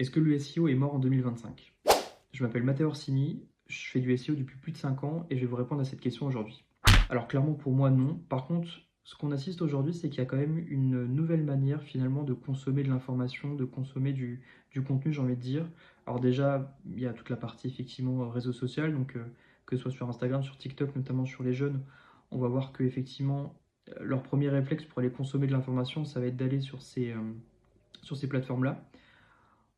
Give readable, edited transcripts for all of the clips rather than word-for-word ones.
Est-ce que le SEO est mort en 2025? Je m'appelle Matteo Orsini, je fais du SEO depuis plus de 5 ans et je vais vous répondre à cette question aujourd'hui. Alors clairement pour moi non, par contre ce qu'on assiste aujourd'hui c'est qu'il y a quand même une nouvelle manière finalement de consommer de l'information, de consommer du contenu j'ai envie de dire. Alors déjà il y a toute la partie effectivement réseau social, donc que ce soit sur Instagram, sur TikTok, notamment sur les jeunes, on va voir que effectivement leur premier réflexe pour aller consommer de l'information ça va être d'aller sur ces plateformes-là.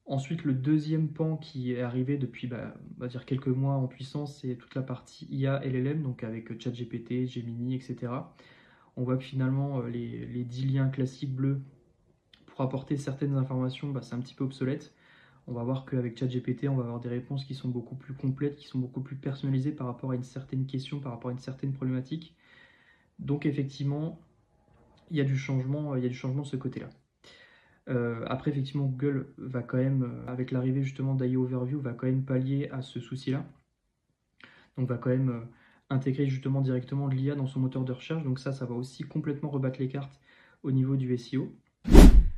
Ensuite, le deuxième pan qui est arrivé depuis on va dire quelques mois en puissance, c'est toute la partie IA LLM, donc avec ChatGPT, Gemini, etc. On voit que finalement, les 10 liens classiques bleus pour apporter certaines informations, c'est un petit peu obsolète. On va voir qu'avec ChatGPT, on va avoir des réponses qui sont beaucoup plus complètes, qui sont beaucoup plus personnalisées par rapport à une certaine question, par rapport à une certaine problématique. Donc effectivement, il y a du changement de ce côté-là. Après, effectivement, Google va quand même, avec l'arrivée justement d'AI Overview, va quand même pallier à ce souci-là. Donc, va quand même intégrer justement directement de l'IA dans son moteur de recherche. Donc, ça va aussi complètement rebattre les cartes au niveau du SEO.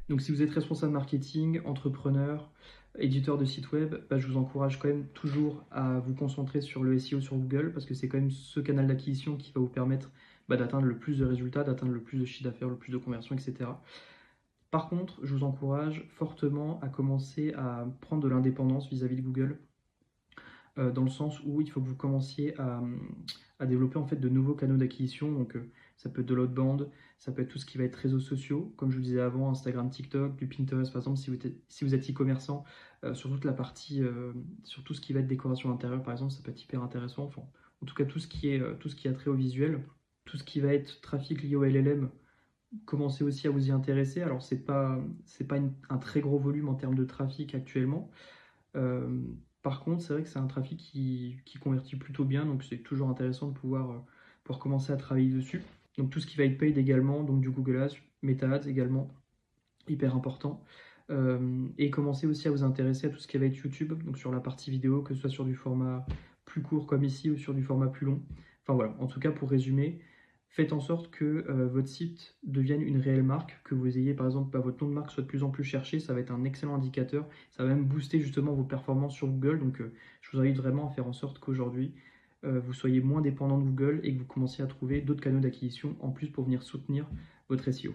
Donc, si vous êtes responsable marketing, entrepreneur, éditeur de site web, je vous encourage quand même toujours à vous concentrer sur le SEO sur Google parce que c'est quand même ce canal d'acquisition qui va vous permettre d'atteindre le plus de résultats, d'atteindre le plus de chiffre d'affaires, le plus de conversions, etc. Par contre, je vous encourage fortement à commencer à prendre de l'indépendance vis-à-vis de Google, dans le sens où il faut que vous commenciez à développer en fait de nouveaux canaux d'acquisition. Donc, ça peut être de l'outbound, ça peut être tout ce qui va être réseaux sociaux, comme je vous disais avant, Instagram, TikTok, du Pinterest par exemple, si vous êtes e-commerçant, sur toute la partie, sur tout ce qui va être décoration intérieure par exemple, ça peut être hyper intéressant. Enfin, en tout cas, tout ce qui a trait au visuel, tout ce qui va être trafic lié au LLM. Commencez aussi à vous y intéresser. Alors, c'est pas un très gros volume en termes de trafic actuellement. Euh, Par contre, c'est vrai que c'est un trafic qui convertit plutôt bien, donc c'est toujours intéressant de pouvoir commencer à travailler dessus. Donc, tout ce qui va être paid également, donc du Google Ads, Meta Ads également, hyper important. Et commencez aussi à vous intéresser à tout ce qui va être YouTube, donc sur la partie vidéo, que ce soit sur du format plus court comme ici ou sur du format plus long. Enfin voilà, en tout cas pour résumer, faites en sorte que votre site devienne une réelle marque, que vous ayez par exemple votre nom de marque soit de plus en plus cherché, ça va être un excellent indicateur, ça va même booster justement vos performances sur Google, donc je vous invite vraiment à faire en sorte qu'aujourd'hui vous soyez moins dépendant de Google et que vous commenciez à trouver d'autres canaux d'acquisition en plus pour venir soutenir votre SEO.